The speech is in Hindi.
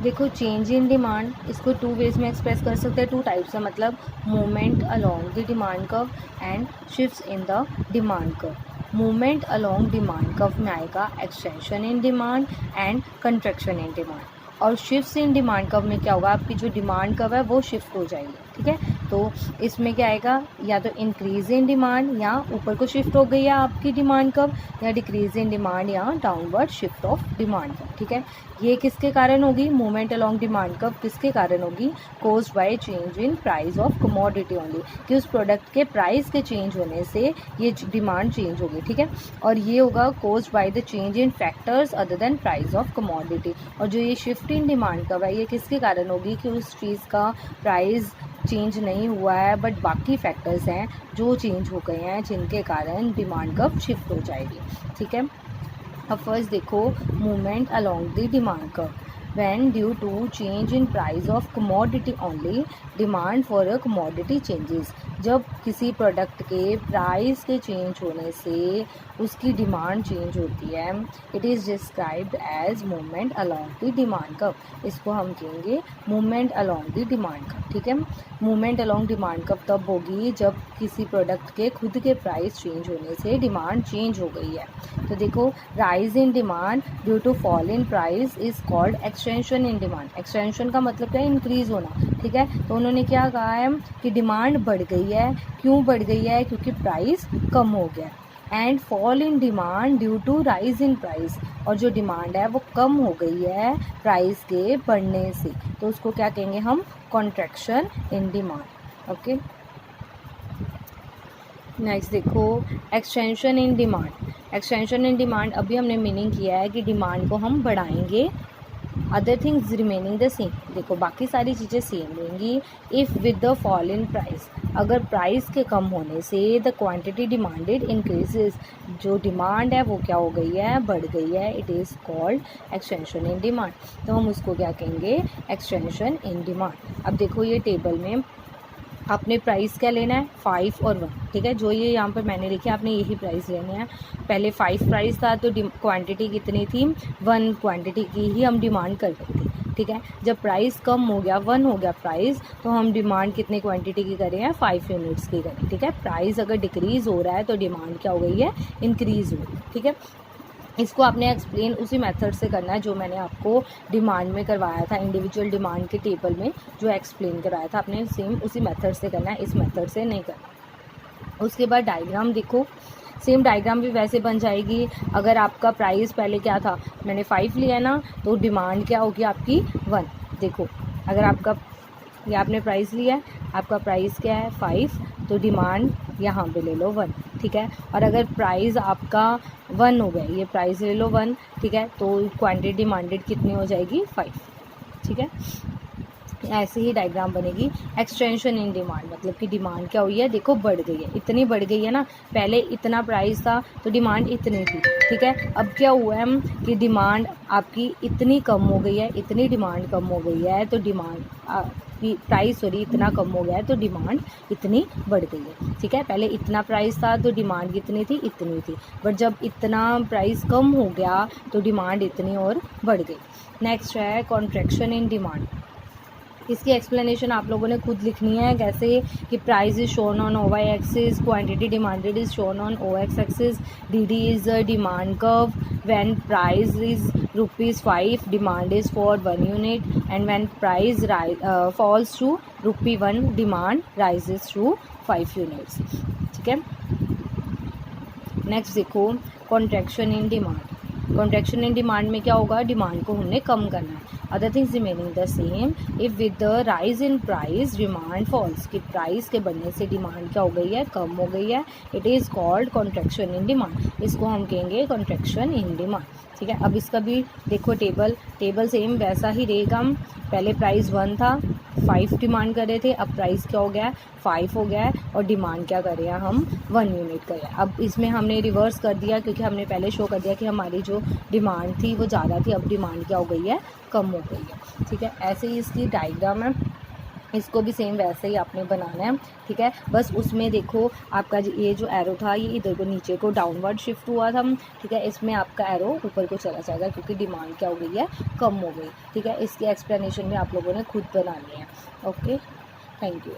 देखो चेंज इन डिमांड इसको टू वेज में एक्सप्रेस कर सकते हैं, टू टाइप्स से, मतलब movement along the demand curve and shifts in the demand curve. Movement along demand curve में आएगा extension in demand and contraction in demand, और शिफ्ट्स इन डिमांड कर्व में क्या होगा, आपकी जो डिमांड कर्व है वो शिफ्ट हो जाएगी। ठीक है, तो इसमें क्या आएगा, या तो इंक्रीज इन डिमांड या ऊपर को शिफ्ट हो गई है आपकी डिमांड कर्व, या डिक्रीज इन डिमांड या downward shift of demand curve. ठीक है, ये किसके कारण होगी, मूवमेंट अलोंग डिमांड कर्व किसके कारण होगी, caused by change in price of commodity only, कि उस प्रोडक्ट के प्राइस के चेंज होने से ये डिमांड चेंज होगी। ठीक है, और ये होगा caused by the change in factors other than price of commodity. और जो ये शिफ्ट इन डिमांड कर्व है ये किसके कारण होगी, कि उस चीज़ का प्राइस चेंज नहीं हुआ है बट बाकी फैक्टर्स हैं जो चेंज हो गए हैं जिनके कारण डिमांड कर्व शिफ्ट हो जाएगी। ठीक है, अब फर्स्ट देखो movement along the demand curve, when due to change in price of commodity only demand for a commodity changes। जब किसी प्रोडक्ट के प्राइस के चेंज होने से उसकी डिमांड चेंज होती है, it is described as movement along the demand curve. इसको हम कहेंगे movement along the demand curve. ठीक है, मूवमेंट अलोंग डिमांड कर्व तब होगी जब किसी प्रोडक्ट के खुद के प्राइस चेंज होने से डिमांड चेंज हो गई है। तो देखो rise in demand due to fall in price is called extension in demand. Extension का मतलब क्या है, इंक्रीज होना। ठीक है, तो उन्होंने क्या कहा है कि डिमांड बढ़ गई है, क्यों बढ़ गई है, क्योंकि प्राइस कम हो गया। And fall in demand due to rise in price, और जो डिमांड है वो कम हो गई है प्राइस के बढ़ने से, तो उसको क्या कहेंगे हम, कॉन्ट्रैक्शन इन डिमांड। ओके, नेक्स्ट देखो extension in demand. Extension in demand अभी हमने मीनिंग किया है कि डिमांड को हम बढ़ाएंगे, other things remaining the same. देखो बाकी सारी चीज़ें सेम रहेंगी। If with the fall in price, अगर प्राइस के कम होने से द क्वांटिटी डिमांडेड इंक्रीजेस, जो डिमांड है वो क्या हो गई है, बढ़ गई है, it is called extension in demand. तो हम उसको क्या कहेंगे, एक्सटेंशन इन डिमांड। अब देखो ये टेबल में आपने प्राइस क्या लेना है, 5 और 1। ठीक है, जो ये यहाँ पर मैंने लिखी आपने यही प्राइस लेने हैं। पहले 5 प्राइस था तो क्वांटिटी कितनी थी, 1 क्वांटिटी की ही हम डिमांड कर रहे थे। ठीक है, जब प्राइस कम हो गया, 1 हो गया प्राइस, तो हम डिमांड कितने क्वांटिटी की करें हैं, 5 यूनिट्स की करें। ठीक है, प्राइस अगर डिक्रीज़ हो रहा है तो डिमांड क्या हो गई है, इंक्रीज़ हो गई। ठीक है, इसको आपने एक्सप्लेन उसी मेथड से करना है जो मैंने आपको डिमांड में करवाया था, इंडिविजुअल डिमांड के टेबल में जो एक्सप्लेन कराया था, आपने सेम उसी मेथड से करना है, इस मेथड से नहीं करना। उसके बाद डायग्राम देखो, सेम डायग्राम भी वैसे बन जाएगी। अगर आपका प्राइस पहले क्या था, मैंने 5 लिया ना, तो डिमांड क्या होगी आपकी 1। देखो अगर आपका ये आपने प्राइस लिया है, आपका प्राइस क्या है 5, तो डिमांड यहाँ पे ले लो 1। ठीक है, और अगर प्राइस आपका 1 हो गया, ये प्राइस ले लो 1। ठीक है, तो क्वांटिटी डिमांडेड कितनी हो जाएगी, 5। ठीक है, ऐसे ही डायग्राम बनेगी। एक्सटेंशन इन डिमांड मतलब कि डिमांड क्या हुई है, देखो बढ़ गई है, इतनी बढ़ गई है ना, पहले इतना प्राइस था तो डिमांड इतनी थी। ठीक है, अब क्या हुआ है कि डिमांड आपकी इतनी कम हो गई है, इतनी डिमांड कम हो गई है, तो डिमांड प्राइस इतना कम हो गया है तो डिमांड इतनी बढ़ गई है। ठीक है, पहले इतना प्राइस था तो डिमांड कितनी थी, इतनी थी, बट जब इतना प्राइस कम हो गया तो डिमांड इतनी और बढ़ गई। नेक्स्ट है कॉन्ट्रैक्शन इन डिमांड। इसकी एक्सप्लेनेशन आप लोगों ने खुद लिखनी है, कैसे कि price is shown on O Y axis, quantity demanded is shown on O X axis, D D is the demand curve, when price is ₹5 demand is for 1 unit, and when price falls to ₹1 demand rises to 5 units. ठीक है, नेक्स्ट देखो कॉन्ट्रैक्शन इन डिमांड। कॉन्ट्रैक्शन इन डिमांड में क्या होगा, डिमांड को हमने कम करना है, other things remaining the same. If with the rise in price demand falls, कि प्राइस के बढ़ने से डिमांड क्या हो गई है, कम हो गई है, it is called contraction in demand. इसको हम कहेंगे कॉन्ट्रैक्शन इन डिमांड। ठीक है, अब इसका भी देखो टेबल सेम वैसा ही रहेगा। पहले प्राइस 1 था, 5 डिमांड कर रहे थे, अब प्राइस क्या हो गया है, 5 हो गया है, और डिमांड क्या कर रहे हैं हम, 1 यूनिट कर रहे हैं। अब इसमें हमने रिवर्स कर दिया क्योंकि हमने पहले शो कर दिया कि हमारी जो डिमांड थी वो ज़्यादा थी, अब डिमांड क्या हो गई है, कम हो गई है। ठीक है, ऐसे ही इसकी डायग्राम है, इसको भी सेम वैसे ही आपने बनाना है, ठीक है। बस उसमें देखो आपका ये जो एरो था ये इधर को नीचे को डाउनवर्ड शिफ्ट हुआ था, ठीक है। इसमें आपका एरो ऊपर को चला जाएगा क्योंकि डिमांड क्या हो गई है, कम हो गई, ठीक है। इसकी एक्सप्लेनेशन भी आप लोगों ने खुद बनानी है। Okay, thank you.